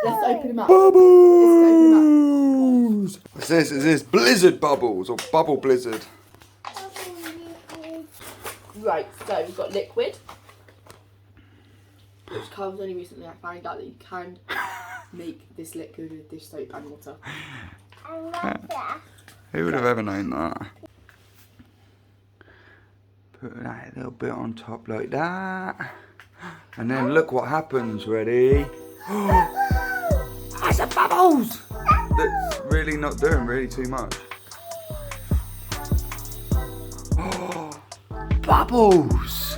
Let's open him up. Bubbles! What's this? Is this blizzard bubbles or bubble blizzard? Right, so we've got liquid. Which comes only recently I found out that you can make this liquid with dish soap and water. Who would have ever known that? Put that little bit on top like that. And then look what happens, ready? That's a bubbles! That's really not doing really too much. Bubbles!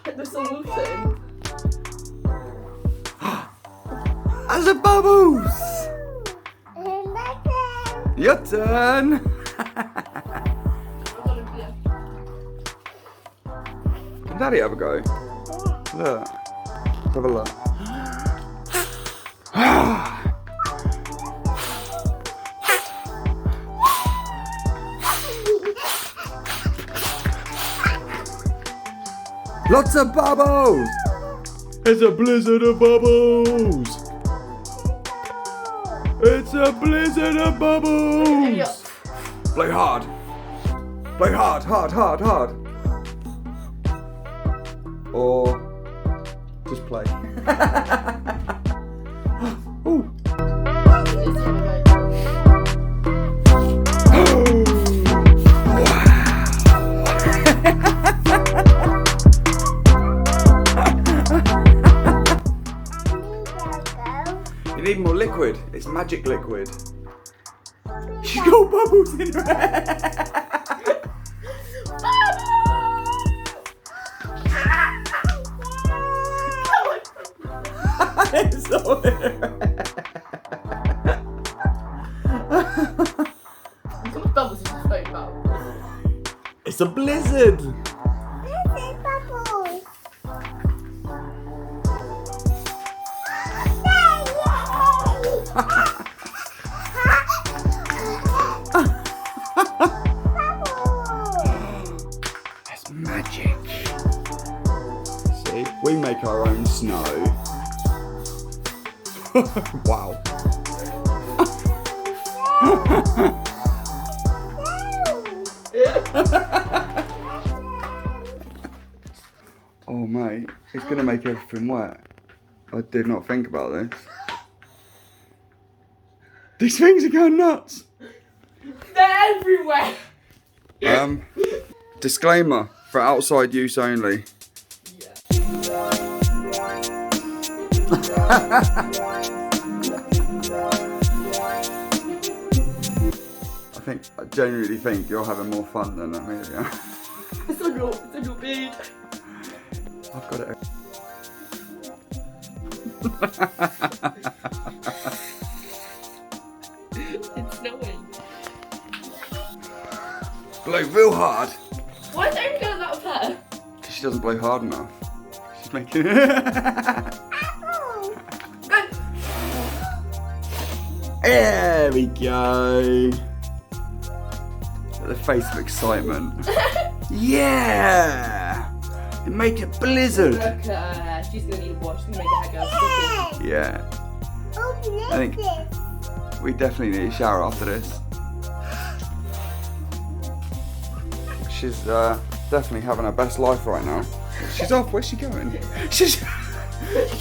Put the solution. That's a bubbles! Your turn! Can Daddy have a go? Look. Let's have a look. Lots of bubbles! It's a blizzard of bubbles! It's a blizzard of bubbles! Play hard! Play hard, hard, hard, hard! Or just play. Ooh. You need more liquid. It's magic liquid. She's got bubbles in her hair. It's all in her hair. How much bubbles did you spoke about? It's a blizzard. That's magic. See, we make our own snow. Wow. Oh mate, it's gonna make everything wet. I did not think about this. These things are going nuts. They're everywhere. Disclaimer for outside use only. I genuinely think you're having more fun than Emilia. It's on your beard. I've got it. It's snowing. Blow real hard. Why is everything going out of her? Because she doesn't blow hard enough. She's making There we go. The face of excitement. Yeah! You make a blizzard. Look at her. She's going to need a wash. She's going to make her hair go sticky. Yeah. I think we definitely need a shower after this. She's definitely having her best life right now. She's off. Where's she going? She's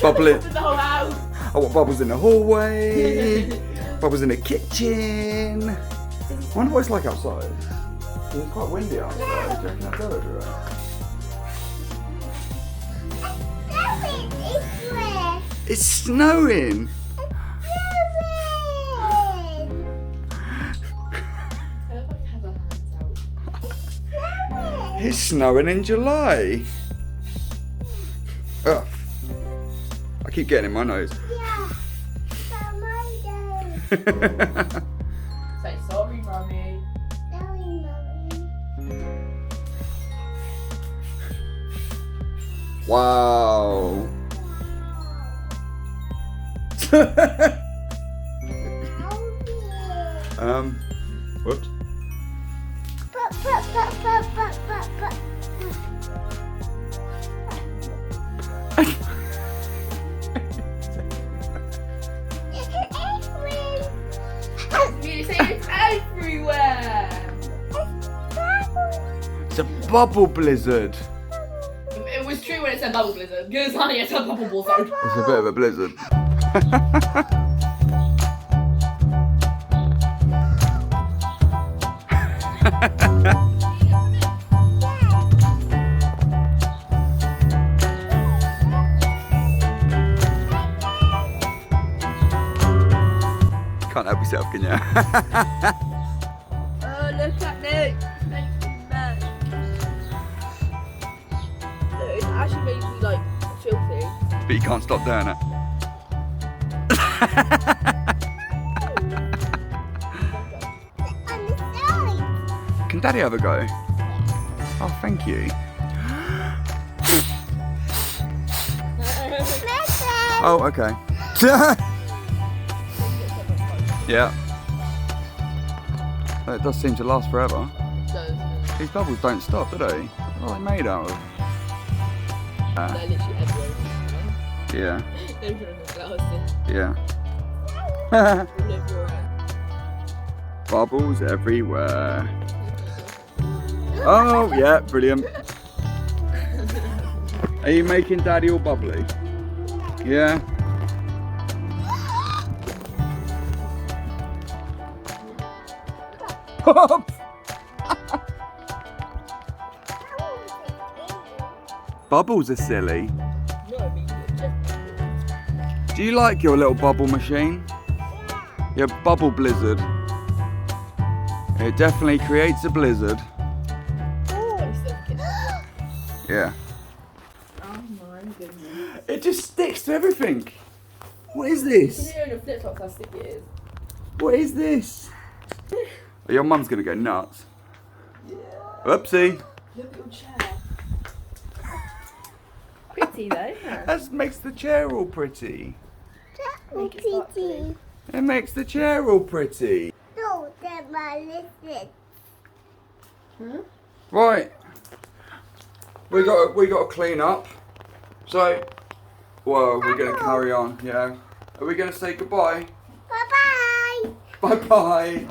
bubbling. The whole house. I want bubbles in the hallway. Bubbles in the kitchen. I wonder what it's like outside. It's quite windy outside. Do you reckon I'll go everywhere? It's snowing. It's snowing in July. Ugh. I keep getting in my nose. Say sorry, Mummy. Wow. What? everywhere. It's a bubble blizzard. It was true when it said bubble blizzard. Because honey, it's a bubble blizzard. It's a bit of a blizzard. Can't help yourself, can you? Oh, look at me. It actually made me like filthy. But you can't stop doing it. Can Daddy have a go? Oh, thank you. Oh, okay. Yeah. Well, it does seem to last forever. It does. These bubbles don't stop, do they? What are they made out of? They're literally everywhere. Yeah. They're plastic. Yeah. All over your hair. Bubbles everywhere. Oh, yeah, brilliant. Are you making Daddy all bubbly? Yeah. Bubbles are silly. No, I mean, just Do you like your little bubble machine? Your bubble blizzard. It definitely creates a blizzard. Yeah. oh my goodness. It just sticks to everything. What is this? You know your flip flops how sticky it is. What is this? Your mum's gonna go nuts. Yeah. Whoopsie. Look at your chair. Pretty though, huh? That makes the chair all pretty. Make it sparkly. It makes the chair all pretty. No, they're my listen. Huh? Right. We got to clean up. So, well, we're gonna carry on. Yeah. Are we gonna say goodbye? Bye bye. Bye bye.